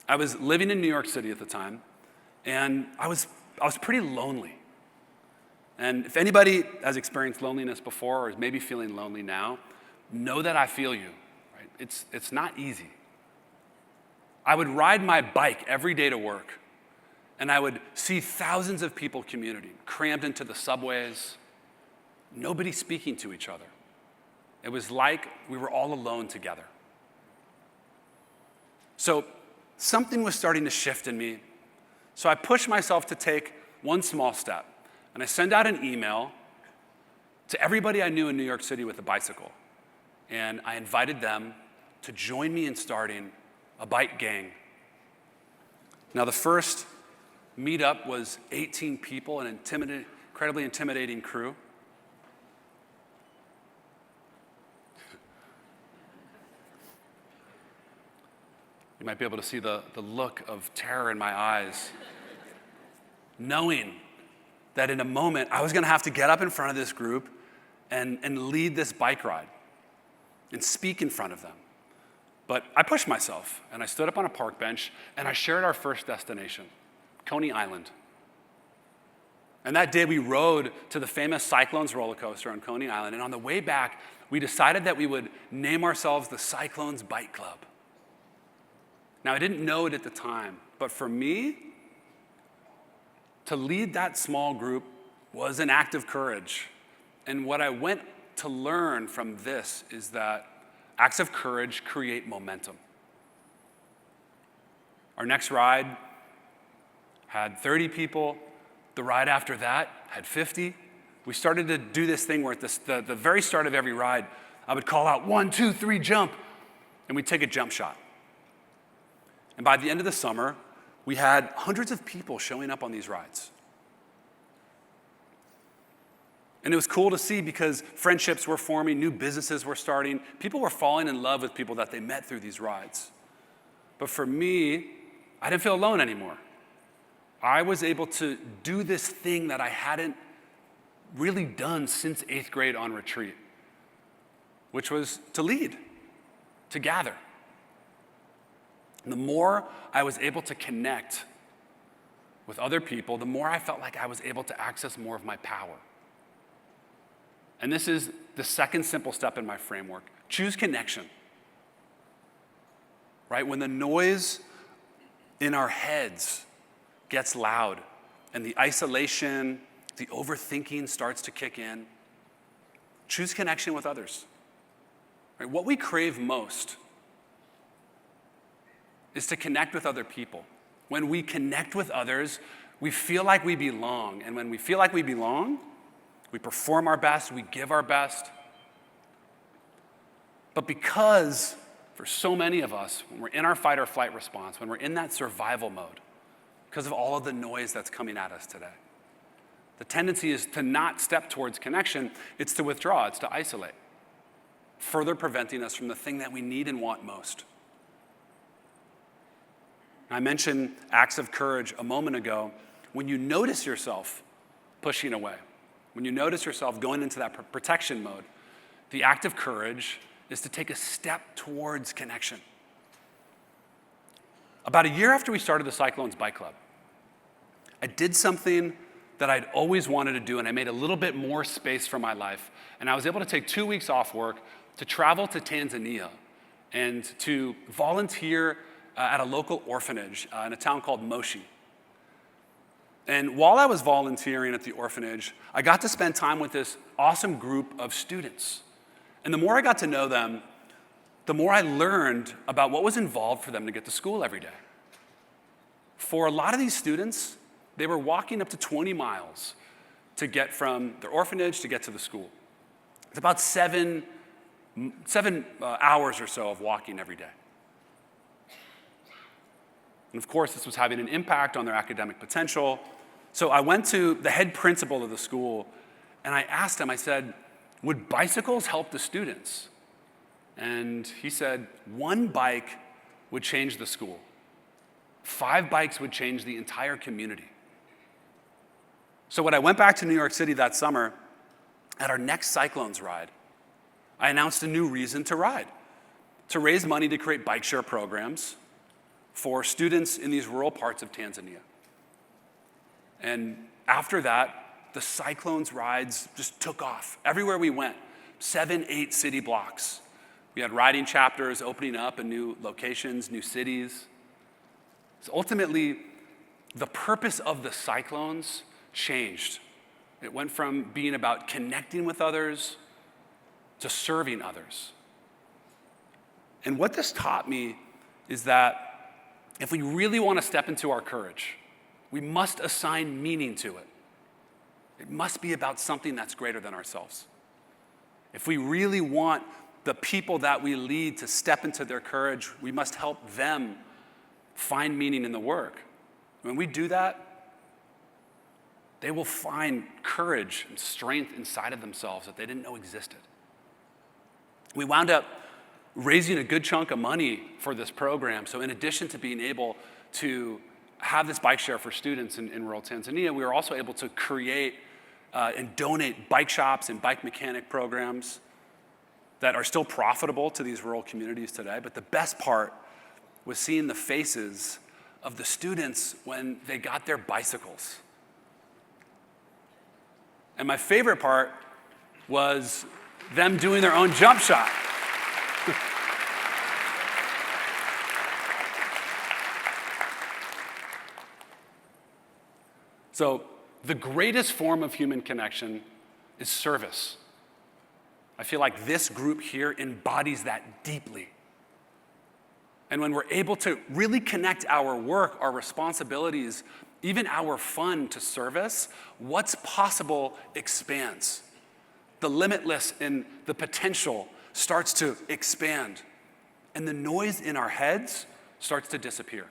I was living in New York City at the time, and I was pretty lonely. And if anybody has experienced loneliness before or is maybe feeling lonely now, know that I feel you. Right? It's not easy. I would ride my bike every day to work, and I would see thousands of people commuting, crammed into the subways, nobody speaking to each other. It was like we were all alone together. So something was starting to shift in me. So I pushed myself to take one small step. And I sent out an email to everybody I knew in New York City with a bicycle. And I invited them to join me in starting a bike gang. Now, the first meetup was 18 people, an incredibly intimidating crew. You might be able to see the look of terror in my eyes, knowing that in a moment I was going to have to get up in front of this group and lead this bike ride and speak in front of them. But I pushed myself, and I stood up on a park bench, and I shared our first destination, Coney Island. And that day we rode to the famous Cyclones roller coaster on Coney Island, and on the way back, we decided that we would name ourselves the Cyclones Bike Club. Now, I didn't know it at the time, but for me, to lead that small group was an act of courage. And what I went to learn from this is that acts of courage create momentum. Our next ride had 30 people. The ride after that had 50. We started to do this thing where at the very start of every ride, I would call out 1, 2, 3, jump, and we'd take a jump shot. And by the end of the summer, we had hundreds of people showing up on these rides. And it was cool to see because friendships were forming, new businesses were starting, people were falling in love with people that they met through these rides. But for me, I didn't feel alone anymore. I was able to do this thing that I hadn't really done since 8th grade on retreat, which was to lead, to gather. And the more I was able to connect with other people, the more I felt like I was able to access more of my power. And this is the second simple step in my framework. Choose connection. Right? When the noise in our heads gets loud and the isolation, the overthinking starts to kick in, choose connection with others. Right? What we crave most is to connect with other people. When we connect with others, we feel like we belong. And when we feel like we belong, we perform our best, we give our best. But because for so many of us, when we're in our fight or flight response, when we're in that survival mode, because of all of the noise that's coming at us today, the tendency is to not step towards connection, it's to withdraw, it's to isolate, further preventing us from the thing that we need and want most. I mentioned acts of courage a moment ago. When you notice yourself pushing away, when you notice yourself going into that protection mode, the act of courage is to take a step towards connection. About a year after we started the Cyclones Bike Club, I did something that I'd always wanted to do, and I made a little bit more space for my life. And I was able to take 2 weeks off work to travel to Tanzania and to volunteer at a local orphanage in a town called Moshi. And while I was volunteering at the orphanage, I got to spend time with this awesome group of students. And the more I got to know them, the more I learned about what was involved for them to get to school every day. For a lot of these students, they were walking up to 20 miles to get from their orphanage to get to the school. It's about seven hours or so of walking every day. And of course, this was having an impact on their academic potential. So I went to the head principal of the school, and I asked him, I said, would bicycles help the students? And he said, 1 bike would change the school. 5 bikes would change the entire community. So when I went back to New York City that summer, at our next Cyclones ride, I announced a new reason to ride, to raise money to create bike share programs, for students in these rural parts of Tanzania. And after that, the Cyclones rides just took off. Everywhere we went, 7, 8 city blocks. We had riding chapters opening up in new locations, new cities. So ultimately, the purpose of the Cyclones changed. It went from being about connecting with others to serving others. And what this taught me is that if we really want to step into our courage, we must assign meaning to it. It must be about something that's greater than ourselves. If we really want the people that we lead to step into their courage, we must help them find meaning in the work. When we do that, they will find courage and strength inside of themselves that they didn't know existed. We wound up raising a good chunk of money for this program. So in addition to being able to have this bike share for students in rural Tanzania, we were also able to create and donate bike shops and bike mechanic programs that are still profitable to these rural communities today. But the best part was seeing the faces of the students when they got their bicycles. And my favorite part was them doing their own jump shot. So the greatest form of human connection is service. I feel like this group here embodies that deeply. And when we're able to really connect our work, our responsibilities, even our fun to service, what's possible expands. The limitless and the potential starts to expand. And the noise in our heads starts to disappear.